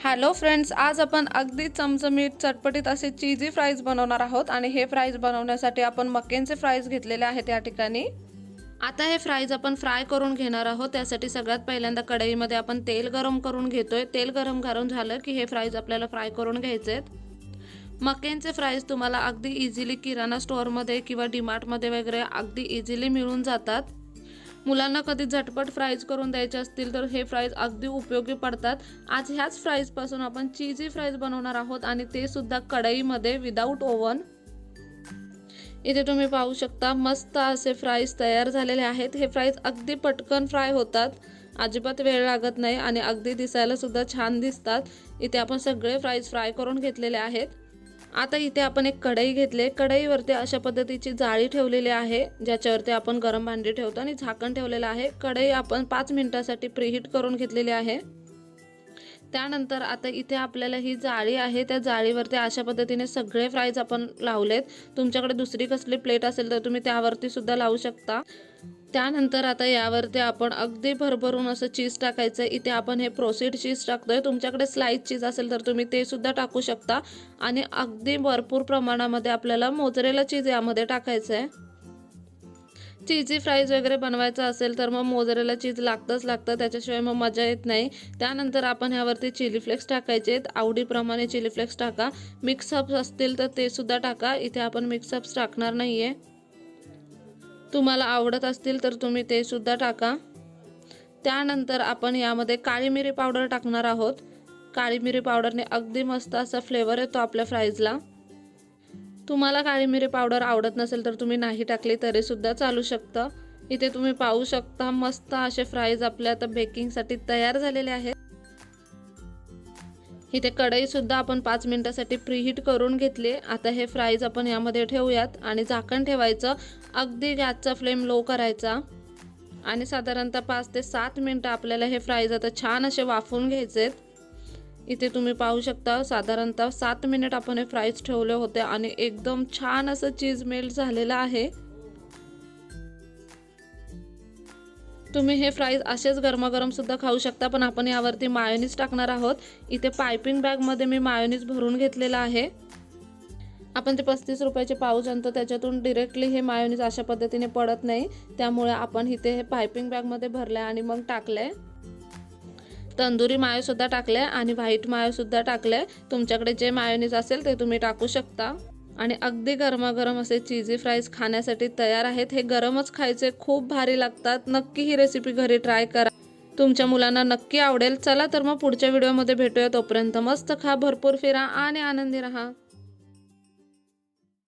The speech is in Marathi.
हॅलो फ्रेंड्स, आज आपण अगदी चमचमीत चटपटीत असे चीजी फ्राईज बनवणार आहोत आणि हे फ्राईज बनवण्यासाठी आपण मक्याचे फ्राईज घेतलेले आहेत या ठिकाणी। आता हे फ्राईज आपण फ्राय करून घेणार आहोत। त्यासाठी सगळ्यात पहिल्यांदा कढईमध्ये आपण तेल गरम करून घेतोय। तेल गरम करून झालं की हे फ्राईज आपल्याला फ्राय करून घ्यायचे आहेत। मक्याचे फ्राईज तुम्हाला अगदी इझिली किराणा स्टोअरमध्ये किंवा डीमार्टमध्ये वगैरे अगदी इझिली मिळून जातात। मुलांना कधी झटपट फ्राईज करून द्यायचे असतील तर हे फ्राईज अगदी उपयोगी पडतात। आज ह्याच फ्राईज पासून आपण चीजी फ्राईज बनवणार आहोत आणि ते सुद्धा कढईमध्ये विदाउट ओव्हन। इथे तुम्ही पाहू शकता मस्त असे फ्राईज तयार झालेले आहेत। हे फ्राईज अगदी पटकन फ्राय होतात, अजिबात वेळ लागत नाही आणि अगदी दिसायला सुद्धा छान दिसतात। इथे आपण सगळे फ्राईज फ्राय करून घेतलेले आहेत। आता इथे आपण एक कढई घेतले। कढईवरती अशा पद्धतीची जाळी ठेवलेली आहे ज्याच्यावरती आपण गरम भांडी ठेवतो आणि झाकण ठेवलेलं आहे। कढई आपण 5 मिनिटांसाठी प्रीहीट करून घेतलेली आहे। त्यानंतर आता इथे आपल्याला ही जाळी आहे, त्या जाळीवरती अशा पद्धतीने सगळे फ्राईज आपण लावलेत। तुमच्याकडे दुसरी कसली प्लेट असेल तर तुम्ही त्यावरती सुद्धा लावू शकता। त्यानंतर आता यावरती आपण अगदी भरभरून असं चीज टाकायचं। इथे आपण हे प्रोसेस्ड चीज टाकतोय। तुमच्याकडे स्लाइस चीज असेल तर तुम्ही ते सुद्धा टाकू शकता आणि अगदी भरपूर प्रमाणामध्ये आपल्याला मोझरेला चीज यामध्ये टाकायचं आहे। चीजी फ्राईज वगैरे बनवायचं असेल तर मग मोझरेला चीज लागतं, त्याच्याशिवाय मग मजा येत नाही। त्यानंतर आपण ह्यावरती चिली फ्लेक्स टाकायचे आहेत। आवडीप्रमाणे चिली फ्लेक्स टाका। मिक्सअप्स असतील तर ते सुद्धा टाका। इथे आपण मिक्सअप्स टाकणार नाहीये, तुम्हाला आवडत असतील तर तुम्ही ते सुद्धा टाका। त्यानंतर आपण यामध्ये काळी मिरी पावडर टाकणार आहोत। काळी मिरी पावडरने अगदी मस्त असा फ्लेवर येतो आपल्या फ्राईजला। तुम्हाला काळी मिरी पावडर आवडत नसेल तर तुम्ही नाही टाकली तरी सुद्धा चालू शकतं। इथे तुम्ही पाहू शकता मस्त असे फ्राईज आपल्या आता बेकिंगसाठी तयार झालेले आहेत। इथे कढई सुद्धा आपण 5 मिनिटांसाठी प्रीहीट करून घेतली। आता हे फ्राईज आपण यामध्ये ठेवूयात आणि झाकण ठेवायचं। अगदी गॅसचा फ्लेम लो करायचा आणि साधारणतः 5 ते 7 मिनिटं आपल्याला हे फ्राईज आता छान असे वाफवून घ्यायचे। इथे तुम्ही पाहू शकता साधारणतः 7 मिनिट आपण हे फ्राईज ठेवले होते आणि एकदम छान असं चीज मेल्ट झालेलं आहे। तुम्ही हे फ्राईज असेच गरमागरम सुद्धा खाऊ शकता, पण आपण यावरती मायोनीज टाकणार आहोत। इथे पायपिंग बॅगमध्ये मी मायोनीज भरून घेतलेला आहे। आपण ते 35 रुपयाचे पाऊच आणतो, त्याच्यातून डायरेक्टली हे मायोनीज अशा पद्धतीने पडत नाही, त्यामुळे आपण इथे हे पायपिंग बॅगमध्ये भरले आणि मग टाकले। तंदुरी मायो सुद्धा टाकले आणि व्हाईट मायो सुद्धा टाकले। तुमच्याकडे जे मायोनीज असेल ते तुम्ही टाकू शकता आणि अगदी गरमागरम असे चीजी फ्राईज खाण्यासाठी तयार आहेत। हे गरमच खायचे, खूप भारी लागतात। नक्की ही रेसिपी घरी ट्राय करा, तुमच्या मुलांना नक्की आवडेल। चला तर मग पुढच्या व्हिडिओमध्ये भेटूया, तोपर्यंत मस्त खा, भरपूर फिरा आणि आनंदी राहा।